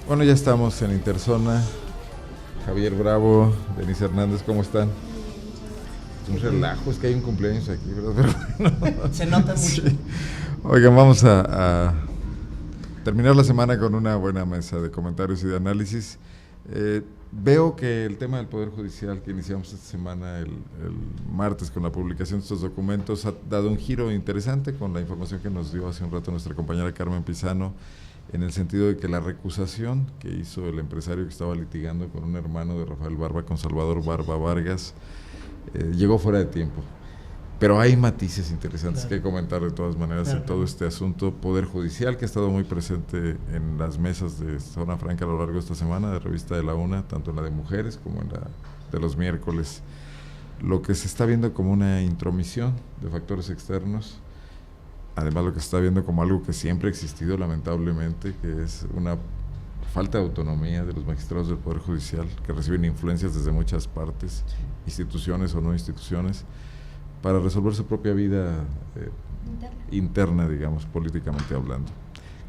Bueno, ya estamos en Interzona. Javier Bravo, Denise Hernández, ¿cómo están? Es un relajo, es que hay un cumpleaños aquí, ¿verdad? Pero bueno, se nota mucho. Sí. Oigan, vamos a terminar la semana con una buena mesa de comentarios y de análisis. Veo que el tema del Poder Judicial que iniciamos esta semana, el martes, con la publicación de estos documentos, ha dado un giro interesante con la información que nos dio hace un rato nuestra compañera Carmen Pizano, en el sentido de que la recusación que hizo el empresario que estaba litigando con un hermano de Rafael Barba, con Salvador Barba Vargas, llegó fuera de tiempo. Pero hay matices interesantes que comentar de todas maneras en todo este asunto. Poder Judicial, que ha estado muy presente en las mesas de Zona Franca a lo largo de esta semana, de Revista de la Una, tanto en la de mujeres como en la de los miércoles. Lo que se está viendo como una intromisión de factores externos, además lo que se está viendo como algo que siempre ha existido lamentablemente, que es una falta de autonomía de los magistrados del Poder Judicial, que reciben influencias desde muchas partes, instituciones o no instituciones, para resolver su propia vida interna, digamos, políticamente hablando.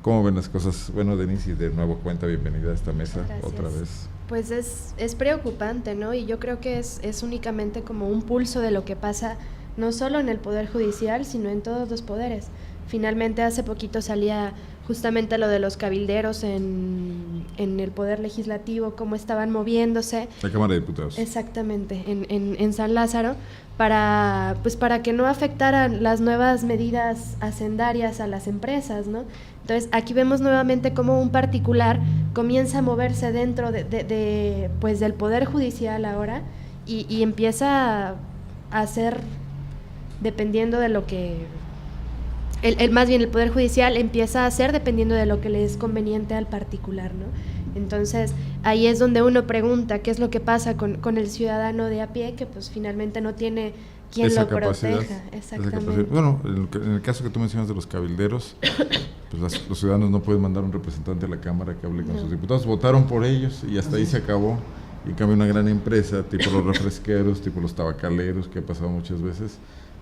¿Cómo ven las cosas? Bueno, Denise, y de nuevo cuenta, bienvenida a esta mesa otra vez. Pues es preocupante, ¿no? Y yo creo que es únicamente como un pulso de lo que pasa no solo en el Poder Judicial, sino en todos los poderes. Finalmente, hace poquito salía justamente lo de los cabilderos en el Poder Legislativo, cómo estaban moviéndose. La Cámara de Diputados. Exactamente, en San Lázaro, para que no afectaran las nuevas medidas hacendarias a las empresas, ¿no? Entonces, aquí vemos nuevamente cómo un particular comienza a moverse dentro del Poder Judicial ahora y empieza a hacer, dependiendo de lo que... más bien el Poder Judicial empieza a hacer dependiendo de lo que le es conveniente al particular, ¿no? Entonces, ahí es donde uno pregunta qué es lo que pasa con el ciudadano de a pie, que pues finalmente no tiene quien esa lo capacidad, proteja. Exactamente. Bueno, en el caso que tú mencionas de los cabilderos, pues los ciudadanos no pueden mandar un representante a la Cámara que hable con sus diputados, votaron por ellos y hasta ahí se acabó. Y en cambio una gran empresa, tipo los refresqueros, tipo los tabacaleros, que ha pasado muchas veces,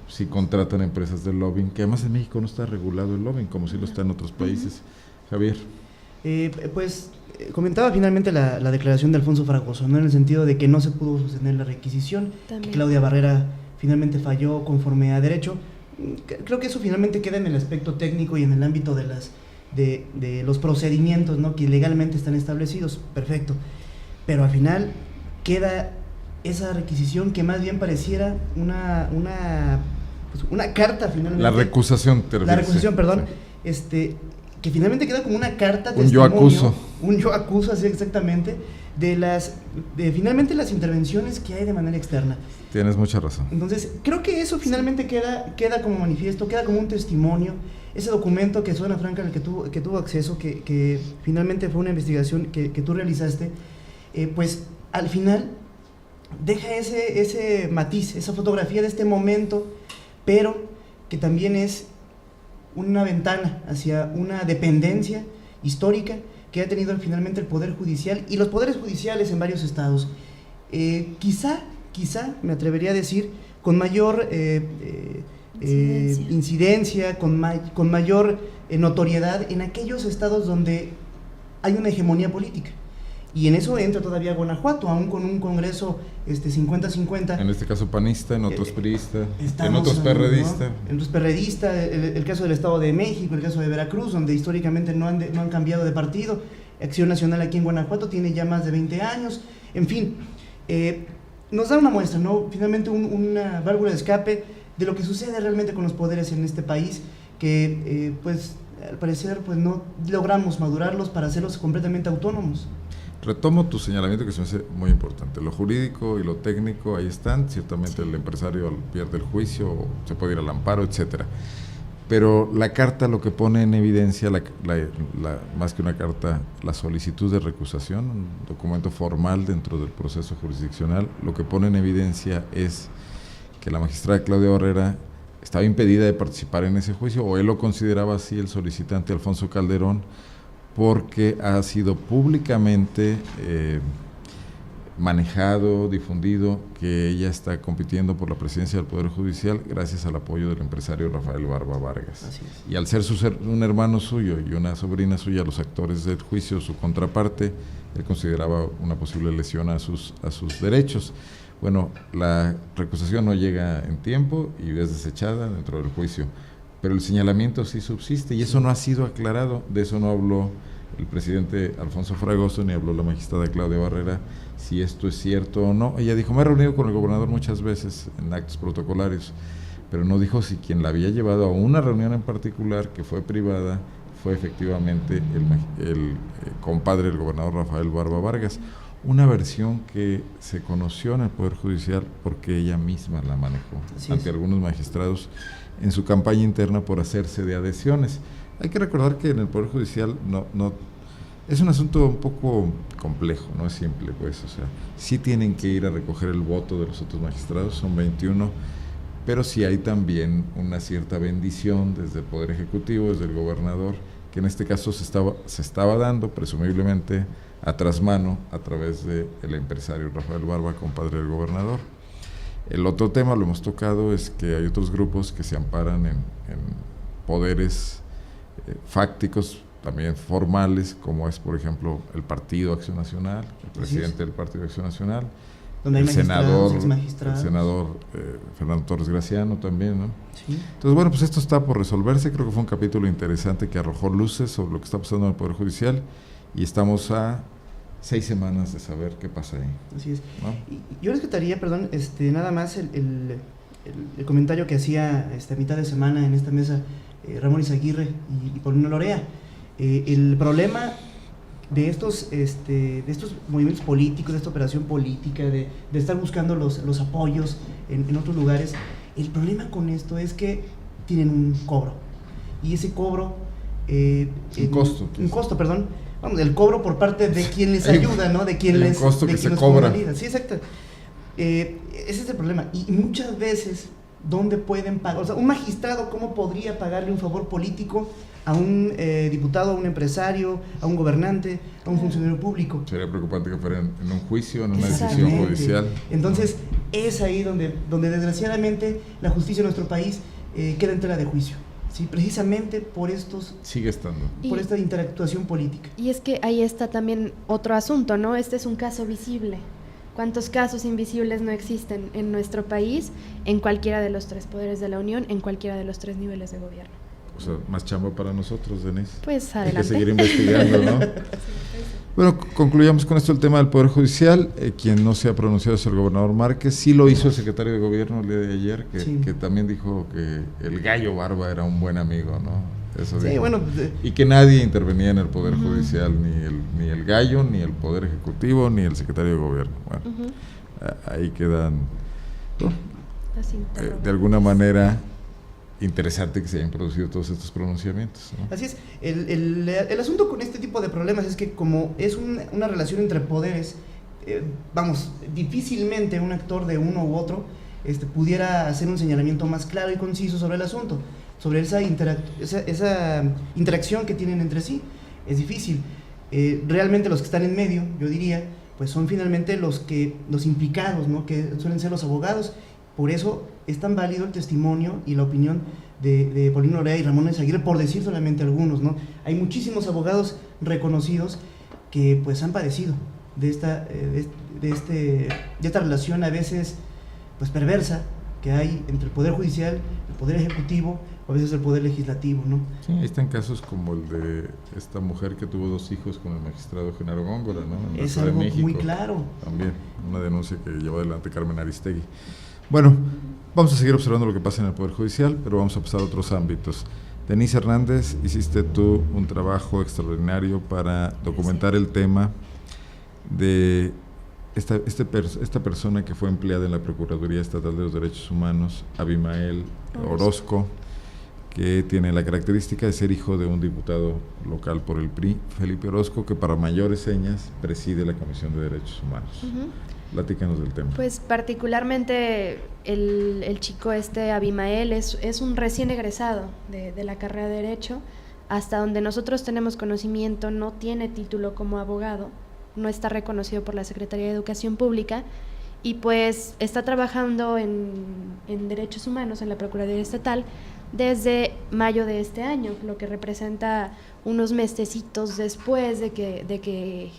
si contratan empresas de lobbying, que además en México no está regulado el lobbying como si lo está en otros países. Javier. Comentaba finalmente la declaración de Alfonso Fragoso, ¿no? En el sentido de que no se pudo sostener la requisición, que Claudia Barrera finalmente falló conforme a derecho. Creo que eso finalmente queda en el aspecto técnico y en el ámbito de los procedimientos, ¿no? Que legalmente están establecidos, perfecto. Pero al final queda esa requisición que más bien pareciera una carta finalmente. La recusación, La recusación, perdón. Sí. Que finalmente queda como una carta un yo acuso. Un yo acuso, así exactamente, de finalmente las intervenciones que hay de manera externa. Tienes mucha razón. Entonces, creo que eso finalmente queda como manifiesto, queda como un testimonio. Ese documento que Zona Franca, al que tuvo acceso, que finalmente fue una investigación que tú realizaste, pues al final deja ese matiz, esa fotografía de este momento, pero que también es una ventana hacia una dependencia histórica que ha tenido finalmente el Poder Judicial y los poderes judiciales en varios estados. Quizá, me atrevería a decir, con mayor incidencia, con mayor notoriedad en aquellos estados donde hay una hegemonía política. Y en eso entra todavía Guanajuato, aún con un congreso 50-50. En este caso panista, en otros priista, en otros perredista. ¿No? En otros perredista, el caso del Estado de México, el caso de Veracruz, donde históricamente no han cambiado de partido. Acción Nacional aquí en Guanajuato tiene ya más de 20 años. En fin, nos da una muestra, ¿no? Finalmente una válvula de escape de lo que sucede realmente con los poderes en este país, que pues al parecer pues no logramos madurarlos para hacerlos completamente autónomos. Retomo tu señalamiento, que se me hace muy importante. Lo jurídico y lo técnico ahí están. Ciertamente el empresario pierde el juicio, se puede ir al amparo, etcétera. Pero la carta lo que pone en evidencia, más que una carta, la solicitud de recusación, un documento formal dentro del proceso jurisdiccional, lo que pone en evidencia es que la magistrada Claudia Barrera estaba impedida de participar en ese juicio, o él lo consideraba así, el solicitante Alfonso Calderón, porque ha sido públicamente manejado, difundido, que ella está compitiendo por la presidencia del Poder Judicial gracias al apoyo del empresario Rafael Barba Vargas. Así es. Y al ser un hermano suyo y una sobrina suya los actores del juicio, su contraparte, él consideraba una posible lesión a sus derechos. Bueno, la recusación no llega en tiempo y es desechada dentro del juicio, pero el señalamiento sí subsiste y eso no ha sido aclarado. De eso no habló el presidente Alfonso Fragoso ni habló la magistrada Claudia Barrera, si esto es cierto o no. Ella dijo, me he reunido con el gobernador muchas veces en actos protocolarios, pero no dijo si quien la había llevado a una reunión en particular, que fue privada, fue efectivamente el compadre del gobernador Rafael Barba Vargas. Una versión que se conoció en el Poder Judicial porque ella misma la manejó ante algunos magistrados en su campaña interna por hacerse de adhesiones. Hay que recordar que en el Poder Judicial no es un asunto un poco complejo, no es simple, pues, o sea, sí tienen que ir a recoger el voto de los otros magistrados, son 21, pero sí hay también una cierta bendición desde el Poder Ejecutivo, desde el gobernador, que en este caso se estaba dando, presumiblemente, a trasmano, a través del empresario Rafael Barba, compadre del gobernador. El otro tema, lo hemos tocado, es que hay otros grupos que se amparan en poderes fácticos, también formales, como es, por ejemplo, el Partido Acción Nacional, el presidente del Partido Acción Nacional, donde hay el senador Fernando Torres Graciano también, ¿no? Sí. Entonces, bueno, pues esto está por resolverse. Creo que fue un capítulo interesante que arrojó luces sobre lo que está pasando en el Poder Judicial y estamos a 6 semanas de saber qué pasa ahí. Así es. ¿No? Y yo rescataría, perdón, nada más el comentario que hacía a mitad de semana en esta mesa Ramón Izaguirre y Paulino Lorea. El problema de estos movimientos políticos, de esta operación política, de estar buscando los apoyos en otros lugares, el problema con esto es que tienen un cobro, y ese cobro un costo, perdón, vamos, el cobro por parte de quien les ayuda, ¿no? De quien les costo de que quien se cobra. Sí, exacto. Ese es el problema, y muchas veces ¿dónde pueden pagar? O sea, un magistrado, ¿cómo podría pagarle un favor político a un diputado, a un empresario, a un gobernante, a un funcionario público? Sería preocupante que fuera en un juicio, en una decisión judicial. Entonces, es ahí donde desgraciadamente la justicia de nuestro país queda en tela de juicio. Sí, precisamente por sigue estando. Por esta interactuación política. Y es que ahí está también otro asunto, ¿no? Este es un caso visible. ¿Cuántos casos invisibles no existen en nuestro país, en cualquiera de los 3 poderes de la Unión, en cualquiera de los 3 niveles de gobierno? O sea, más chamba para nosotros, Denise. Pues adelante. Hay que seguir investigando, ¿no? Bueno, concluyamos con esto el tema del Poder Judicial. Quien no se ha pronunciado es el gobernador Márquez. Sí lo hizo el secretario de Gobierno el día de ayer, que también dijo que el Gallo Barba era un buen amigo, ¿no? Eso sí, dijo. Bueno, y que nadie intervenía en el Poder Judicial, ni el Gallo, ni el Poder Ejecutivo, ni el secretario de Gobierno. Bueno, ahí quedan, ¿no? De alguna manera interesante que se hayan producido todos estos pronunciamientos, ¿no? Así es. El asunto con este tipo de problemas es que como es una relación entre poderes, difícilmente un actor de uno u otro pudiera hacer un señalamiento más claro y conciso sobre el asunto, sobre esa interacción que tienen entre sí. Es difícil. Realmente los que están en medio, yo diría, pues son finalmente los implicados, ¿no? Que suelen ser los abogados. Por eso es tan válido el testimonio y la opinión de Paulino Lorea y Ramón Izaguirre, por decir solamente algunos, ¿no? Hay muchísimos abogados reconocidos que pues han padecido de esta relación a veces pues perversa que hay entre el Poder Judicial, el Poder Ejecutivo, o a veces el Poder Legislativo, ¿no? Sí, ahí están casos como el de esta mujer que tuvo 2 hijos con el magistrado Genaro Góngora, ¿no? Es algo muy claro. También, una denuncia que llevó adelante Carmen Aristegui. Bueno, vamos a seguir observando lo que pasa en el Poder Judicial, pero vamos a pasar a otros ámbitos. Denise Hernández, hiciste tú un trabajo extraordinario para documentar el tema de esta persona que fue empleada en la Procuraduría Estatal de los Derechos Humanos, Abimael Orozco, que tiene la característica de ser hijo de un diputado local por el PRI, Felipe Orozco, que para mayores señas preside la Comisión de Derechos Humanos. Platícanos del tema. Pues particularmente el chico Abimael es un recién egresado de la carrera de Derecho. Hasta donde nosotros tenemos conocimiento, no tiene título como abogado, no está reconocido por la Secretaría de Educación Pública, y pues está trabajando en derechos humanos en la Procuraduría Estatal desde mayo de este año, lo que representa unos mesecitos después de que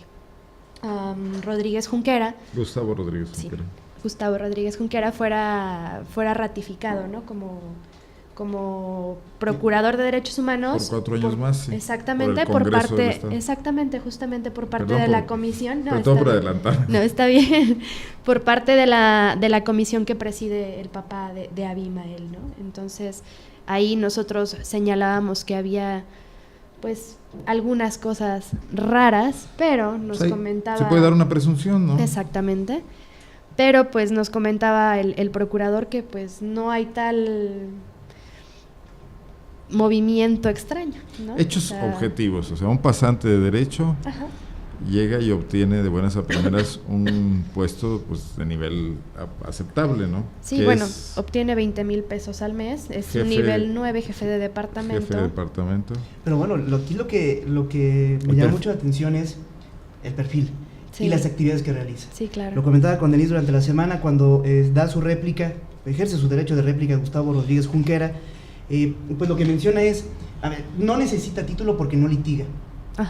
Rodríguez Junquera, Gustavo Rodríguez sí, Junquera. Gustavo Rodríguez Junquera fuera ratificado, ¿no? como procurador de derechos humanos por 4 años más, sí. Exactamente, por parte, justamente por parte de la comisión. No, todo por adelantar. No, está bien. Por parte de la comisión que preside el papá de Abimael, ¿no? Entonces, ahí nosotros señalábamos que había pues algunas cosas raras, pero nos comentaba... Se puede dar una presunción, ¿no? Exactamente. Pero pues nos comentaba el procurador que pues no hay tal movimiento extraño, ¿no? Hechos objetivos, o sea, un pasante de derecho llega y obtiene de buenas a primeras un puesto pues de nivel aceptable, ¿no? Sí, bueno, obtiene 20,000 pesos al mes, es nivel 9, jefe de departamento. Jefe de departamento. Pero bueno, aquí lo que me llama mucho la atención es el perfil. Sí. Y las actividades que realiza. Sí, claro. Lo comentaba con Denise durante la semana cuando da su réplica, ejerce su derecho de réplica Gustavo Rodríguez Junquera, pues lo que menciona es, a ver, no necesita título porque no litiga,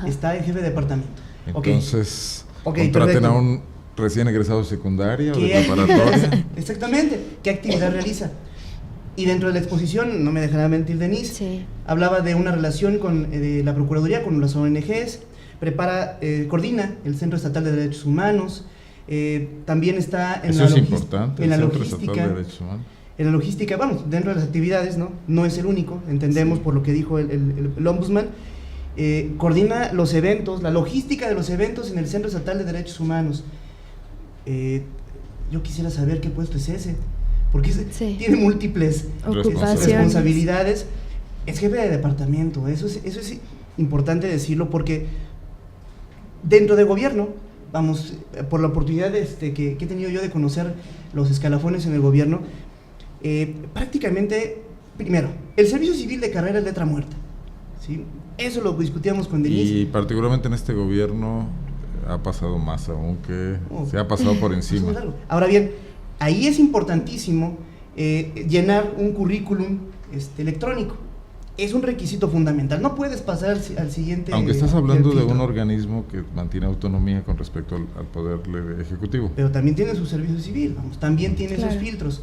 está en jefe de departamento. Entonces, contraten a un recién egresado de secundaria o de preparatoria. Exactamente, ¿qué actividad realiza? Y dentro de la exposición, no me dejará mentir Denise, hablaba de una relación con la Procuraduría, con las ONGs, coordina el Centro Estatal de Derechos Humanos, también está en la logística. En la logística, vamos, dentro de las actividades, no es el único, entendemos por lo que dijo el ombudsman, coordina los eventos, la logística de los eventos en el Centro Estatal de Derechos Humanos. Yo quisiera saber qué puesto es ese, porque tiene múltiples responsabilidades, es jefe de departamento, eso es importante decirlo porque dentro del gobierno, vamos, por la oportunidad que he tenido yo de conocer los escalafones en el gobierno, prácticamente, primero, el servicio civil de carrera es letra muerta, ¿sí? Eso lo discutíamos con Denise. Y particularmente en este gobierno ha pasado más aún que se ha pasado por encima. Ahora bien, ahí es importantísimo llenar un currículum electrónico. Es un requisito fundamental, no puedes pasar al siguiente... Aunque estás hablando de un organismo que mantiene autonomía con respecto al poder ejecutivo. Pero también tiene su servicio civil, vamos, también tiene sus filtros.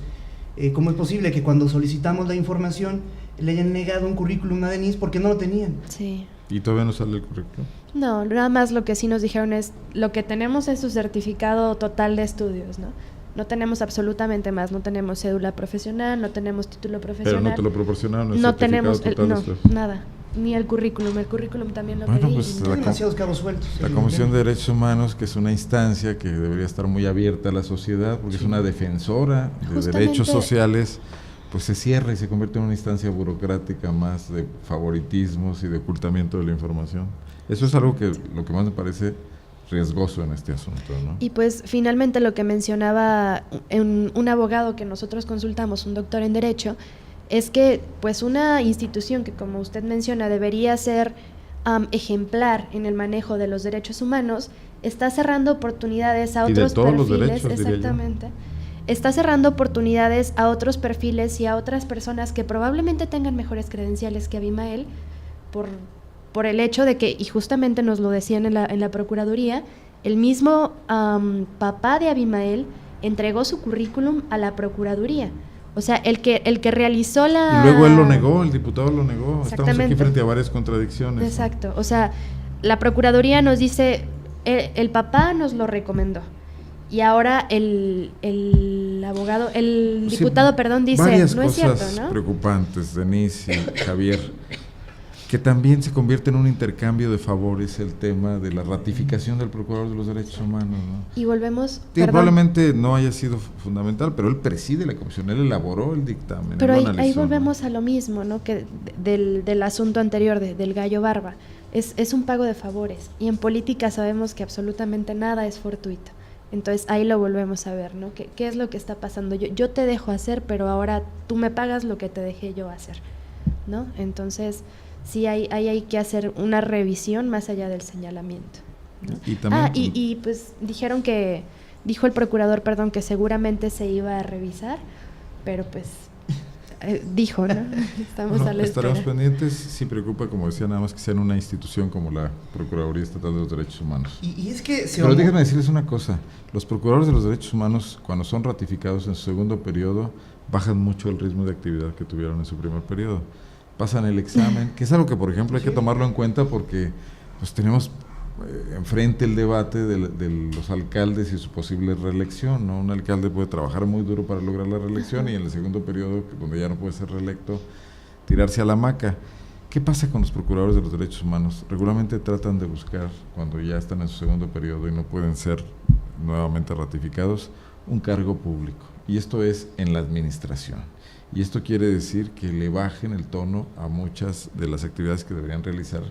¿Cómo es posible que cuando solicitamos la información le hayan negado un currículum a Denise porque no lo tenían? Sí. ¿Y todavía no sale el currículum? No, nada más lo que sí nos dijeron es, lo que tenemos es su certificado total de estudios, ¿no? No tenemos absolutamente más, no tenemos cédula profesional, no tenemos título profesional. Pero no te lo proporcionaron, no tenemos nada, ni el currículum también lo pedí. Pues demasiados cabos sueltos. La Comisión de Derechos Humanos, que es una instancia que debería estar muy abierta a la sociedad, porque es una defensora de derechos sociales, pues se cierra y se convierte en una instancia burocrática más de favoritismos y de ocultamiento de la información. Eso es algo que lo que más me parece riesgoso en este asunto, ¿no? Y pues finalmente lo que mencionaba un abogado que nosotros consultamos, un doctor en Derecho, es que pues una institución que, como usted menciona, debería ser ejemplar en el manejo de los derechos humanos, está cerrando oportunidades a otros perfiles. Los derechos, exactamente. Está cerrando oportunidades a otros perfiles y a otras personas que probablemente tengan mejores credenciales que Abimael por el hecho de que, y justamente nos lo decían en la Procuraduría, el mismo papá de Abimael entregó su currículum a la Procuraduría. O sea, el que realizó la... Y luego él lo negó, el diputado lo negó. Estamos aquí frente a varias contradicciones. Exacto. O sea, la Procuraduría nos dice, el papá nos lo recomendó. Y ahora el abogado, el diputado, dice, no es cierto, ¿no? Varias cosas preocupantes, Denise y Javier, que también se convierte en un intercambio de favores el tema de la ratificación del Procurador de los Derechos Humanos, ¿no? Y volvemos... probablemente no haya sido fundamental, pero él preside la comisión, él elaboró el dictamen. Pero ahí volvemos a lo mismo, ¿no? Que del asunto anterior, del gallo barba. Es un pago de favores, y en política sabemos que absolutamente nada es fortuito. Entonces ahí lo volvemos a ver, ¿no? ¿Qué es lo que está pasando? Yo te dejo hacer, pero ahora tú me pagas lo que te dejé yo hacer, ¿no? Entonces... sí hay que hacer una revisión más allá del señalamiento, ¿no? Y también, y pues dijo el procurador, perdón, que seguramente se iba a revisar, pero pues dijo, ¿no? Estamos a la estaremos espera. pendientes. Sí preocupa, como decía, nada más que sea en una institución como la Procuraduría Estatal de los Derechos Humanos. Y es que Pero déjenme decirles una cosa, los procuradores de los derechos humanos, cuando son ratificados en su segundo periodo, bajan mucho el ritmo de actividad que tuvieron en su primer periodo. Pasan el examen, que es algo que, por ejemplo, hay que tomarlo en cuenta porque pues tenemos enfrente el debate de los alcaldes y su posible reelección, ¿no? Un alcalde puede trabajar muy duro para lograr la reelección y en el segundo periodo, donde ya no puede ser reelecto, tirarse a la hamaca. ¿Qué pasa con los procuradores de los derechos humanos? Regularmente tratan de buscar, cuando ya están en su segundo periodo y no pueden ser nuevamente ratificados, un cargo público. Y esto es en la administración. Y esto quiere decir que le bajen el tono a muchas de las actividades que deberían realizar,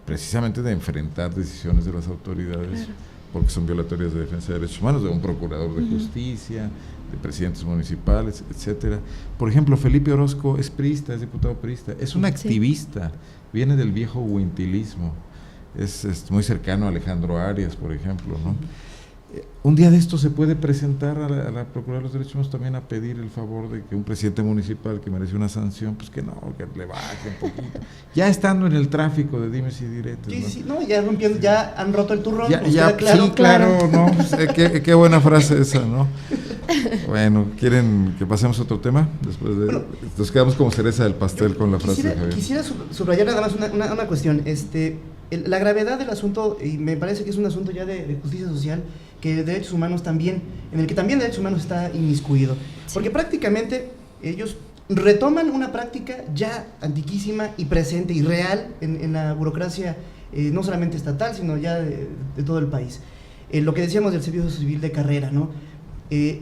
precisamente de enfrentar decisiones de las autoridades, claro, porque son violatorias de defensa de derechos humanos, de un procurador de justicia, de presidentes municipales, etcétera. Por ejemplo, Felipe Orozco es priista, es diputado priista, es un activista, viene del viejo huintilismo, es muy cercano a Alejandro Arias, por ejemplo, ¿no? Un día de esto se puede presentar a la Procuraduría de los Derechos Humanos también a pedir el favor de que un presidente municipal que merece una sanción, pues que no, que le baje un poquito. Ya estando en el tráfico de dimes y diretes. Sí, ¿no? sí, no, ya rompiendo, ya han roto el turrón. Ya, claro, sí, claro, ¿no? Pues, qué buena frase esa, ¿no? Bueno, ¿quieren que pasemos a otro tema? Después de, bueno, nos quedamos como cereza del pastel con la frase de Javier. Quisiera subrayar nada más una cuestión. La gravedad del asunto, y me parece que es un asunto ya de justicia social, que derechos humanos también, en el que también derechos humanos está inmiscuido, porque prácticamente ellos retoman una práctica ya antiquísima y presente y real en la burocracia, no solamente estatal, sino ya de todo el país. Lo que decíamos del servicio civil de carrera, ¿no?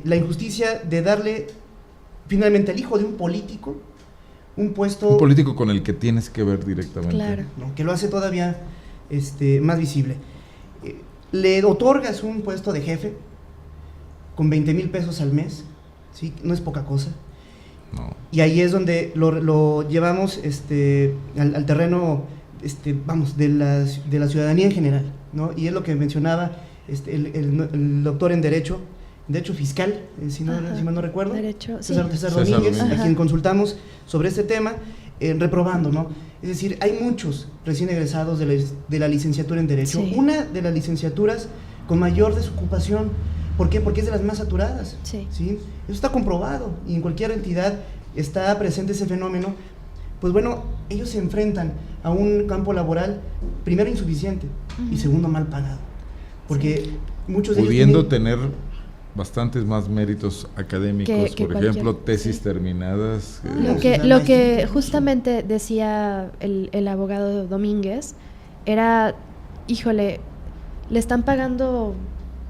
La injusticia de darle finalmente al hijo de un político un puesto... Un político con el que tienes que ver directamente. Claro. ¿No? Que lo hace todavía más visible. Le otorgas un puesto de jefe con 20,000 pesos al mes, ¿sí? No es poca cosa. No. Y ahí es donde lo llevamos al terreno, vamos, de la ciudadanía en general, ¿no? Y es lo que mencionaba el doctor en Derecho Fiscal, si mal no recuerdo, Derecho, César sí. Domínguez, a quien consultamos sobre este tema, reprobando, ¿no? Es decir, hay muchos recién egresados de la licenciatura en Derecho, sí, una de las licenciaturas con mayor desocupación. ¿Por qué? Porque es de las más saturadas. Sí. ¿Sí? Eso está comprobado y en cualquier entidad está presente ese fenómeno. Pues bueno, ellos se enfrentan a un campo laboral, primero insuficiente y segundo mal pagado. Porque muchos de ellos pudiendo tener bastantes más méritos académicos, que por ejemplo, tesis terminadas. Lo que justamente decía el abogado Domínguez era, híjole, le están pagando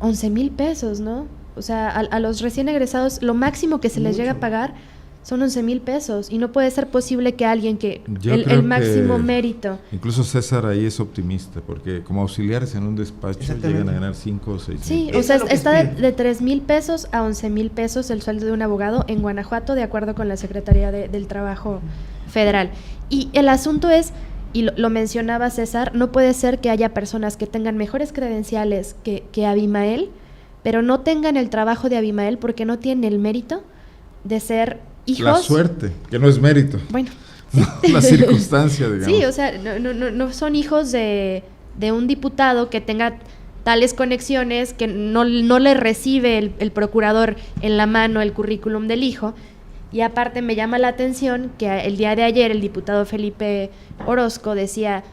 11,000 pesos, ¿no? O sea, a los recién egresados lo máximo que se les llega a pagar son 11,000 pesos y no puede ser posible que alguien que el máximo mérito. Incluso César ahí es optimista porque como auxiliares en un despacho llegan a ganar 5 o 6 sí, mil. o sea, está de 3,000 pesos a 11,000 pesos el sueldo de un abogado en Guanajuato, de acuerdo con la Secretaría del Trabajo Federal. Y el asunto es, y lo mencionaba César, no puede ser que haya personas que tengan mejores credenciales que Abimael, pero no tengan el trabajo de Abimael porque no tienen el mérito de ser hijos. La suerte, que no es mérito. Bueno. La circunstancia, digamos. Sí, o sea, no son hijos de un diputado que tenga tales conexiones, que no le recibe el procurador en la mano el currículum del hijo. Y aparte me llama la atención que el día de ayer el diputado Felipe Orozco decía,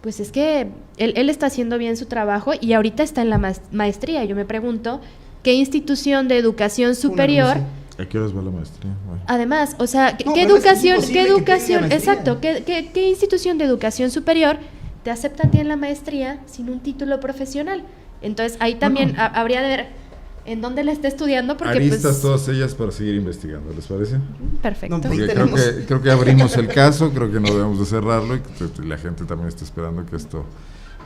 pues es que él está haciendo bien su trabajo y ahorita está en la maestría. Yo me pregunto, ¿qué institución de educación superior... ¿A qué horas va la maestría? Bueno. Además, o sea, ¿qué educación, exacto, qué institución de educación superior te acepta a ti en la maestría sin un título profesional? Entonces, ahí también habría de ver en dónde la está estudiando, porque aristas pues, todas ellas para seguir investigando, ¿les parece? Perfecto. No, porque creo que abrimos el caso, creo que no debemos de cerrarlo y que la gente también está esperando que esto...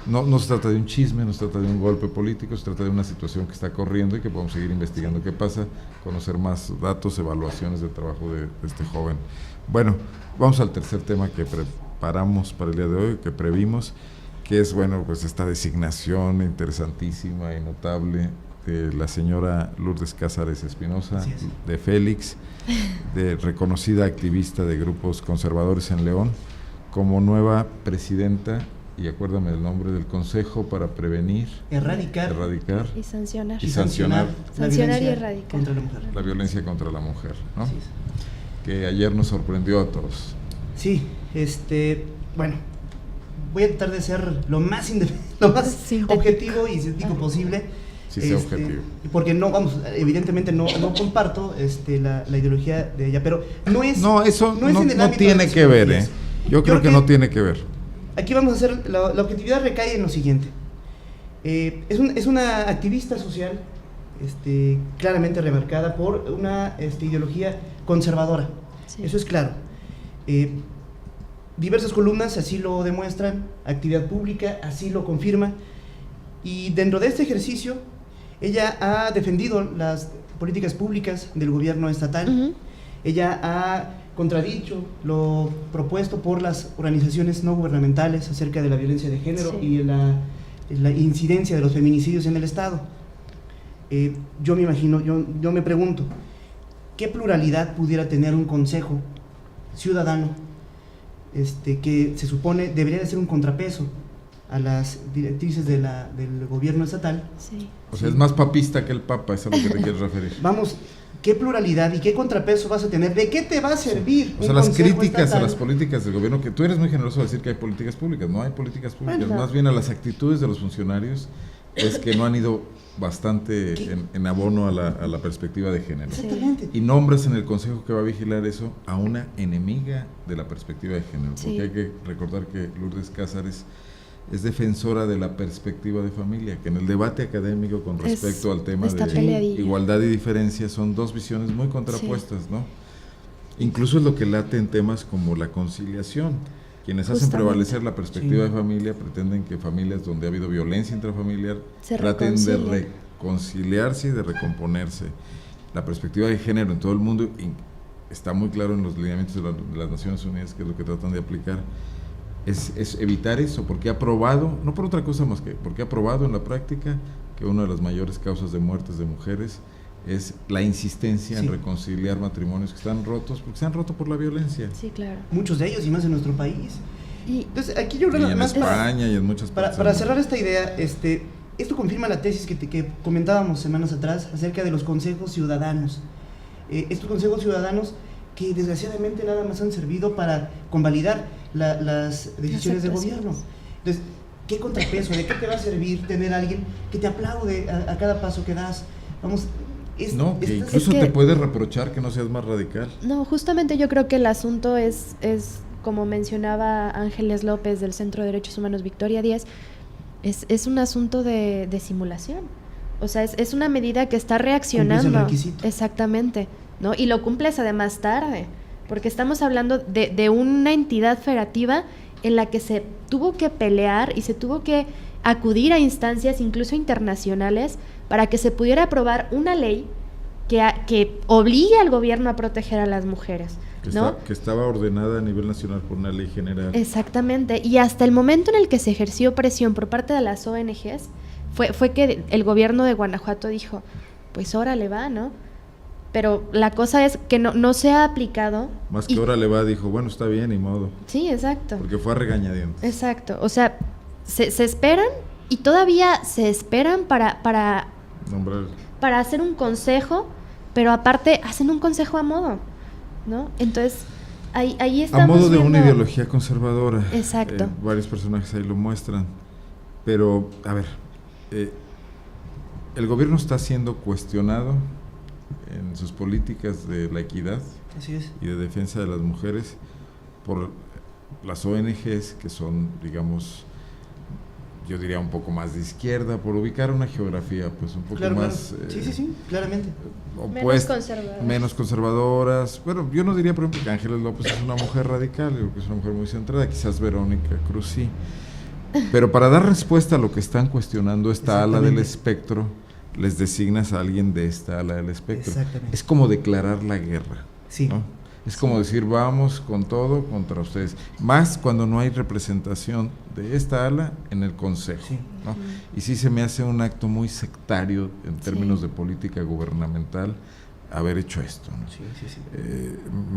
No se trata de un chisme, no se trata de un golpe político, se trata de una situación que está corriendo y que podemos seguir investigando qué pasa, conocer más datos, evaluaciones del trabajo de este joven. Bueno, vamos al tercer tema que preparamos para el día de hoy, que previmos. que es, bueno, pues esta designación interesantísima y notable de la señora Lourdes Cázares Espinosa, de Félix, de reconocida activista de grupos conservadores en León, como nueva presidenta, y acuérdame el nombre, del Consejo para Prevenir, erradicar y sancionar. sancionar y erradicar contra la mujer. La violencia contra la mujer, ¿no? Así es. Que ayer nos sorprendió a todos. Sí, bueno, voy a tratar de ser lo más objetivo y sintético posible. Sí, sea objetivo. Porque no, evidentemente no comparto la ideología de ella, pero no, eso no en el ámbito tiene de que ver, Yo creo que no tiene que ver. Aquí vamos a hacer, la objetividad recae en lo siguiente. Es una activista social claramente remarcada por una ideología conservadora. Sí. Eso es claro. Diversas columnas así lo demuestran, actividad pública así lo confirma, y dentro de este ejercicio ella ha defendido las políticas públicas del gobierno estatal. Uh-huh. Ella ha contradicho lo propuesto por las organizaciones no gubernamentales acerca de la violencia de género, sí, y la incidencia de los feminicidios en el Estado. Yo me imagino, yo me pregunto, ¿qué pluralidad pudiera tener un consejo ciudadano que se supone debería de ser un contrapeso a las directrices del gobierno estatal? Sí. O sea, es más papista que el Papa, eso es a lo que te quieres referir. Vamos, ¿qué pluralidad y qué contrapeso vas a tener? ¿De qué te va a servir? O sea, las críticas a las políticas del gobierno, que tú eres muy generoso al decir que hay políticas públicas, no hay políticas públicas, más bien a las actitudes de los funcionarios es que no han ido bastante en abono a la perspectiva de género. Exactamente. Y nombres en el consejo que va a vigilar eso a una enemiga de la perspectiva de género, sí, porque hay que recordar que Lourdes Cázares es defensora de la perspectiva de familia, que en el debate académico con respecto al tema de igualdad y diferencia son dos visiones muy contrapuestas, sí, ¿no? Incluso es lo que late en temas como la conciliación. Quienes hacen prevalecer la perspectiva, sí, de familia pretenden que familias donde ha habido violencia intrafamiliar traten de reconciliarse y de recomponerse. La perspectiva de género en todo el mundo está muy claro en los lineamientos de las Naciones Unidas, que es lo que tratan de aplicar, es evitar eso, porque ha probado, no por otra cosa más que porque ha probado en la práctica que una de las mayores causas de muertes de mujeres es la insistencia, sí, en reconciliar matrimonios que están rotos, porque se han roto por la violencia. Sí, claro. Muchos de ellos, y más en nuestro país. Entonces, aquí yo creo en España y en muchas partes. Para cerrar esta idea, esto confirma la tesis que comentábamos semanas atrás acerca de los consejos ciudadanos. Estos consejos ciudadanos que desgraciadamente nada más han servido para convalidar las decisiones del gobierno. Entonces, ¿qué contrapeso? ¿De qué te va a servir tener a alguien que te aplaude a cada paso que das? Vamos... que incluso te puede reprochar que no seas más radical. No, justamente yo creo que el asunto es como mencionaba Ángeles López del Centro de Derechos Humanos Victoria 10, es un asunto de simulación. O sea, es una medida que está reaccionando. Cumples el requisito. Exactamente, ¿no? Y lo cumples además tarde, porque estamos hablando de una entidad federativa en la que se tuvo que pelear y se tuvo que acudir a instancias incluso internacionales para que se pudiera aprobar una ley que obligue al gobierno a proteger a las mujeres, ¿no? Que estaba ordenada a nivel nacional por una ley general. Exactamente, y hasta el momento en el que se ejerció presión por parte de las ONGs, fue que el gobierno de Guanajuato dijo, pues órale va, ¿no? Pero la cosa es que no se ha aplicado. Más que órale va, dijo, bueno, está bien, ni modo. Sí, exacto. Porque fue a regañadientes. Exacto, o sea, se esperan y todavía se esperan para hacer un consejo, pero aparte hacen un consejo a modo, ¿no? Entonces, ahí estamos a modo de viendo... una ideología conservadora. Exacto. Varios personajes ahí lo muestran. Pero, a ver, el gobierno está siendo cuestionado en sus políticas de la equidad. Así es. Y de defensa de las mujeres por las ONGs, que son, digamos, yo diría un poco más de izquierda, por ubicar una geografía pues un poco más... Sí, claramente. Menos conservadoras. Bueno, yo no diría, por ejemplo, que Ángeles López es una mujer radical, yo creo que es una mujer muy centrada, quizás Verónica Cruz sí. Pero para dar respuesta a lo que están cuestionando esta ala del espectro, les designas a alguien de esta ala del espectro. Es como declarar la guerra, sí, ¿no? Es como decir, vamos con todo contra ustedes. Más cuando no hay representación de esta ala en el Consejo, ¿no? Y sí se me hace un acto muy sectario en términos de política gubernamental haber hecho esto, ¿no?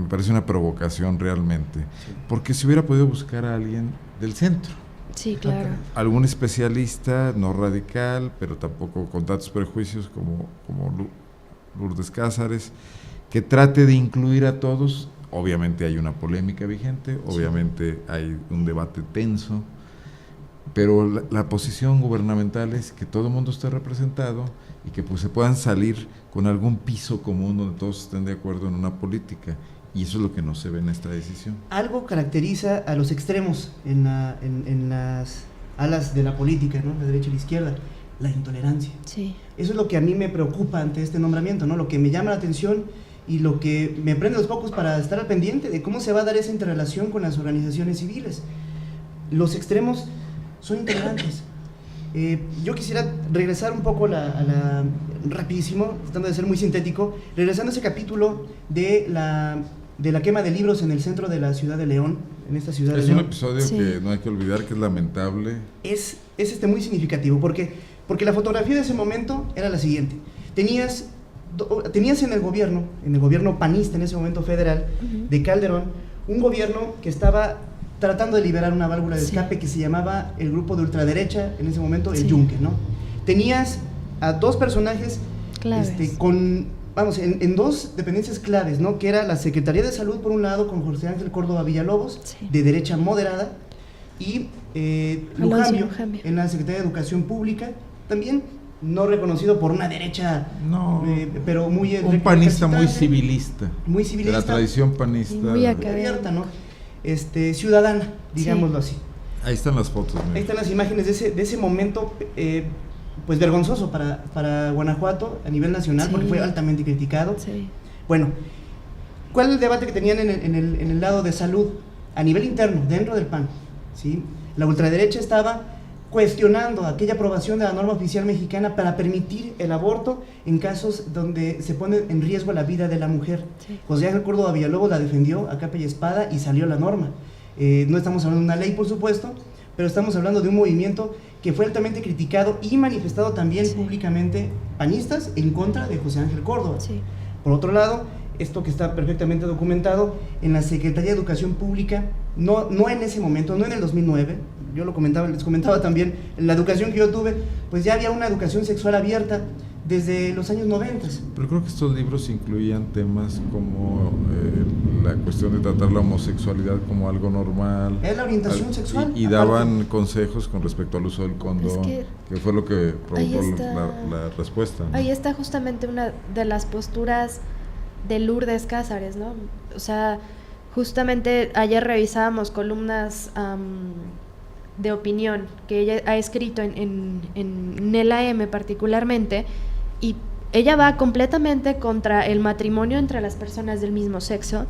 Me parece una provocación realmente, porque se hubiera podido buscar a alguien del centro. Sí, claro. Algún especialista, no radical, pero tampoco con tantos prejuicios como Lourdes Cázares, que trate de incluir a todos. Obviamente hay una polémica vigente, obviamente hay un debate tenso, pero la posición gubernamental es que todo el mundo esté representado y que pues se puedan salir con algún piso común donde todos estén de acuerdo en una política, y eso es lo que no se ve en esta decisión. Algo caracteriza a los extremos en las alas de la política, ¿no? La derecha y la izquierda: la intolerancia. Sí. Eso es lo que a mí me preocupa ante este nombramiento, ¿no? Lo que me llama la atención y lo que me prende los focos para estar al pendiente de cómo se va a dar esa interrelación con las organizaciones civiles. Los extremos son intolerantes. Yo quisiera regresar un poco rapidísimo, tratando de ser muy sintético, regresando a ese capítulo de la quema de libros en el centro de la ciudad de León, en esta ciudad de León. Es un episodio que no hay que olvidar, que es lamentable. Es muy significativo, porque la fotografía de ese momento era la siguiente: tenías en el gobierno panista en ese momento federal, de Calderón, un gobierno que estaba tratando de liberar una válvula de escape que se llamaba el grupo de ultraderecha, en ese momento el Yunque, ¿no? Tenías a dos personajes claves, en dos dependencias claves, ¿no? Que era la Secretaría de Salud por un lado, con José Ángel Córdoba Villalobos, de derecha moderada, y Lujambio en la Secretaría de Educación Pública, también no reconocido por una derecha, pero muy un panista muy civilista, de la tradición panista, muy abierta, ¿no? Ciudadana, digámoslo así. Ahí están las fotos. Ahí están las imágenes de ese momento, pues vergonzoso para Guanajuato a nivel nacional, porque fue altamente criticado. Bueno, ¿cuál es el debate que tenían en el lado de salud? A nivel interno, dentro del PAN, ¿sí? La ultraderecha estaba cuestionando aquella aprobación de la norma oficial mexicana para permitir el aborto en casos donde se pone en riesgo la vida de la mujer. José Ángel Córdoba Villalobos la defendió a capa y espada y salió la norma. No estamos hablando de una ley, por supuesto, pero estamos hablando de un movimiento que fue altamente criticado y manifestado también públicamente, panistas en contra de José Ángel Córdoba. Por otro lado, esto que está perfectamente documentado en la Secretaría de Educación Pública, no en ese momento, no en el 2009, yo les comentaba también, en la educación que yo tuve, pues ya había una educación sexual abierta desde los años 90. Pero creo que estos libros incluían temas como la cuestión de tratar la homosexualidad como algo normal. Es la orientación sexual. Y daban consejos con respecto al uso del condón, que fue lo que provocó la respuesta, ¿no? Ahí está justamente una de las posturas de Lourdes Cázares, ¿no? O sea, justamente ayer revisábamos columnas de opinión que ella ha escrito en el AM particularmente, y ella va completamente contra el matrimonio entre las personas del mismo sexo,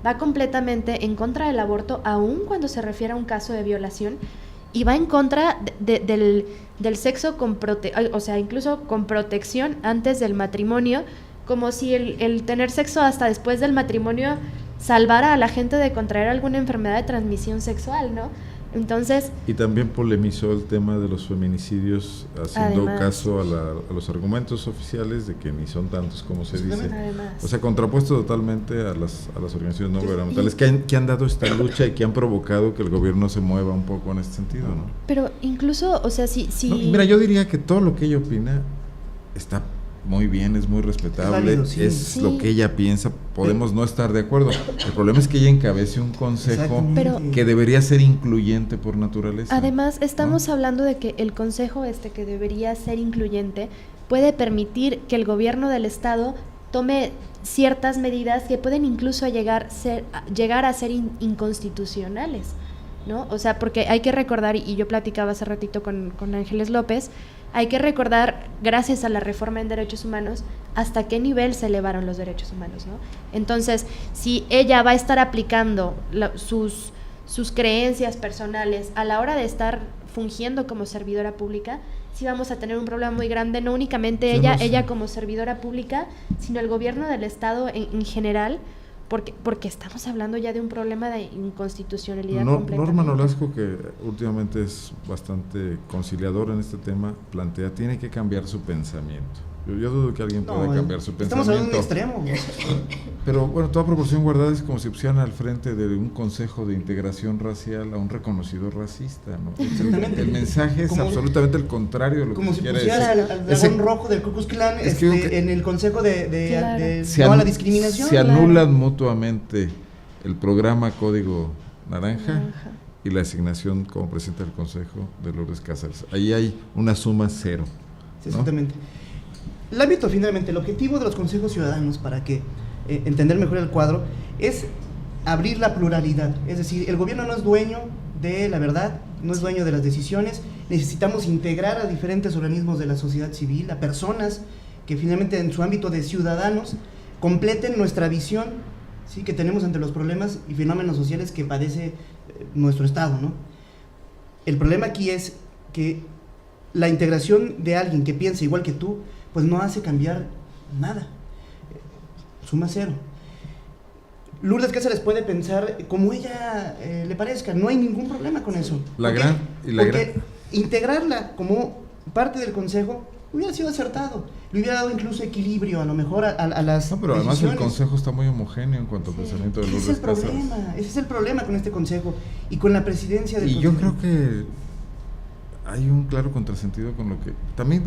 va completamente en contra del aborto, aun cuando se refiere a un caso de violación, y va en contra del sexo o sea, incluso con protección antes del matrimonio, como si el tener sexo hasta después del matrimonio salvara a la gente de contraer alguna enfermedad de transmisión sexual, ¿no? Entonces, y también polemizó el tema de los feminicidios, haciendo caso a los argumentos oficiales de que ni son tantos como se dice. O sea, contrapuesto totalmente a las organizaciones no gubernamentales que han dado esta lucha y que han provocado que el gobierno se mueva un poco en este sentido, ¿no? Pero incluso, o sea, No, mira, yo diría que todo lo que ella opina está muy bien, es muy respetable, es lo que ella piensa, podemos no estar de acuerdo. El problema es que ella encabece un consejo que debería ser incluyente por naturaleza. Además, estamos hablando de que el consejo que debería ser incluyente puede permitir que el gobierno del estado tome ciertas medidas que pueden incluso llegar a ser inconstitucionales, ¿no? O sea, porque hay que recordar, y yo platicaba hace ratito con Ángeles López, hay que recordar, gracias a la reforma en derechos humanos, hasta qué nivel se elevaron los derechos humanos, ¿no? Entonces, si ella va a estar aplicando sus creencias personales a la hora de estar fungiendo como servidora pública, sí vamos a tener un problema muy grande, no únicamente ella como servidora pública, sino el gobierno del estado en general, porque estamos hablando ya de un problema de inconstitucionalidad completamente. Norma Nolasco, que últimamente es bastante conciliadora en este tema, plantea, tiene que cambiar su pensamiento. Yo dudo que alguien pueda cambiar su estamos pensamiento. Estamos hablando de un extremo. Pero bueno, toda proporción guardada, es como si pusieran al frente de un consejo de integración racial a un reconocido racista, ¿no? Exactamente. El mensaje es absolutamente el contrario de lo como que si quiere pusieras decir. al dragón rojo del Ku Klux Klan en el consejo de no a la discriminación. Se anulan mutuamente el programa Código Naranja y la asignación como presidente del consejo de Lourdes Cáceres. Ahí hay una suma cero, ¿no? Exactamente. El ámbito, finalmente, el objetivo de los consejos ciudadanos, para que entender mejor el cuadro, es abrir la pluralidad. Es decir, el gobierno no es dueño de la verdad, no es dueño de las decisiones. Necesitamos integrar a diferentes organismos de la sociedad civil, a personas que finalmente en su ámbito de ciudadanos completen nuestra visión, ¿sí?, que tenemos ante los problemas y fenómenos sociales que padece nuestro Estado, ¿no? El problema aquí es que la integración de alguien que piensa igual que tú, pues no hace cambiar nada, suma cero. Lourdes Cáceres puede pensar como ella le parezca, no hay ningún problema con eso. Porque integrarla como parte del consejo hubiera sido acertado, le hubiera dado incluso equilibrio a lo mejor a las pero además decisiones. El consejo está muy homogéneo en cuanto al pensamiento de Lourdes Cáceres. Ese es el problema con este consejo y con la presidencia del consejo. Yo creo que hay un claro contrasentido con lo que también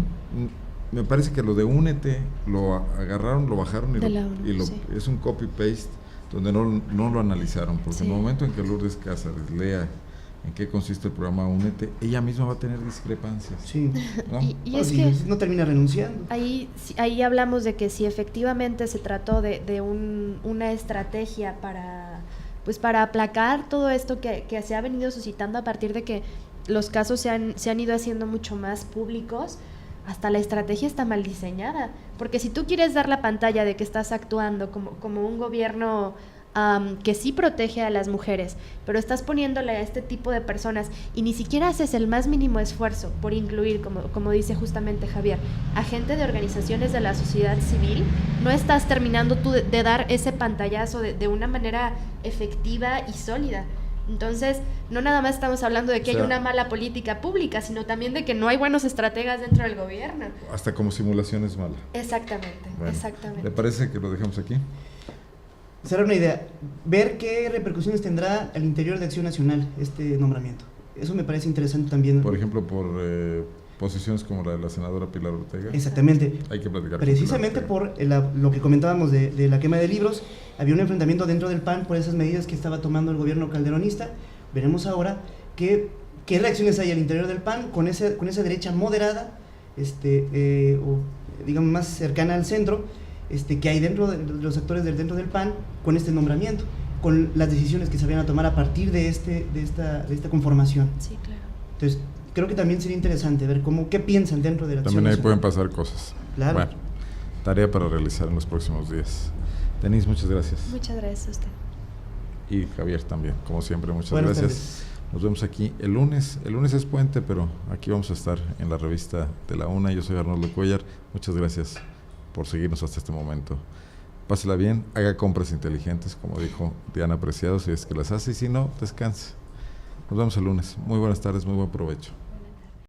me parece que lo de Únete lo agarraron, lo bajaron es un copy-paste donde no lo analizaron, porque en el momento en que Lourdes Cáceres lea en qué consiste el programa Únete, ella misma va a tener discrepancias. Sí. ¿No? Y es que no termina renunciando. Ahí hablamos de que si efectivamente se trató de una estrategia para aplacar todo esto que se ha venido suscitando a partir de que los casos se han ido haciendo mucho más públicos. Hasta la estrategia está mal diseñada, porque si tú quieres dar la pantalla de que estás actuando como un gobierno que sí protege a las mujeres, pero estás poniéndole a este tipo de personas y ni siquiera haces el más mínimo esfuerzo por incluir, como dice justamente Javier, a gente de organizaciones de la sociedad civil, no estás terminando tú de dar ese pantallazo de una manera efectiva y sólida. Entonces, no nada más estamos hablando de que hay una mala política pública, sino también de que no hay buenos estrategas dentro del gobierno. Hasta como simulación es mala. Exactamente, bueno, exactamente. ¿Le parece que lo dejamos aquí? Será una idea, ver qué repercusiones tendrá al interior de Acción Nacional este nombramiento. Eso me parece interesante también. Por ejemplo, por posiciones como la de la senadora Pilar Ortega. Exactamente. Hay que platicar. Precisamente por lo que comentábamos de la quema de libros, había un enfrentamiento dentro del PAN por esas medidas que estaba tomando el gobierno calderonista. Veremos ahora qué reacciones hay al interior del PAN con esa derecha moderada, o digamos más cercana al centro, que hay dentro de los actores dentro del PAN con este nombramiento, con las decisiones que se van a tomar a partir de esta conformación. Sí, claro. Entonces, creo que también sería interesante ver qué piensan dentro de la También ahí nacional. pueden pasar cosas. Claro. Bueno, tarea para realizar en los próximos días. Denise, muchas gracias. Muchas gracias a usted. Y Javier también, como siempre, muchas Buenas gracias. tardes. Nos vemos aquí el lunes. El lunes es puente, pero aquí vamos a estar en la revista de la UNA. Yo soy Arnoldo Cuellar. Muchas gracias por seguirnos hasta este momento. Pásela bien, haga compras inteligentes, como dijo Diana Preciado, si es que las hace, y si no, descanse. Nos vemos el lunes. Muy buenas tardes, muy buen provecho.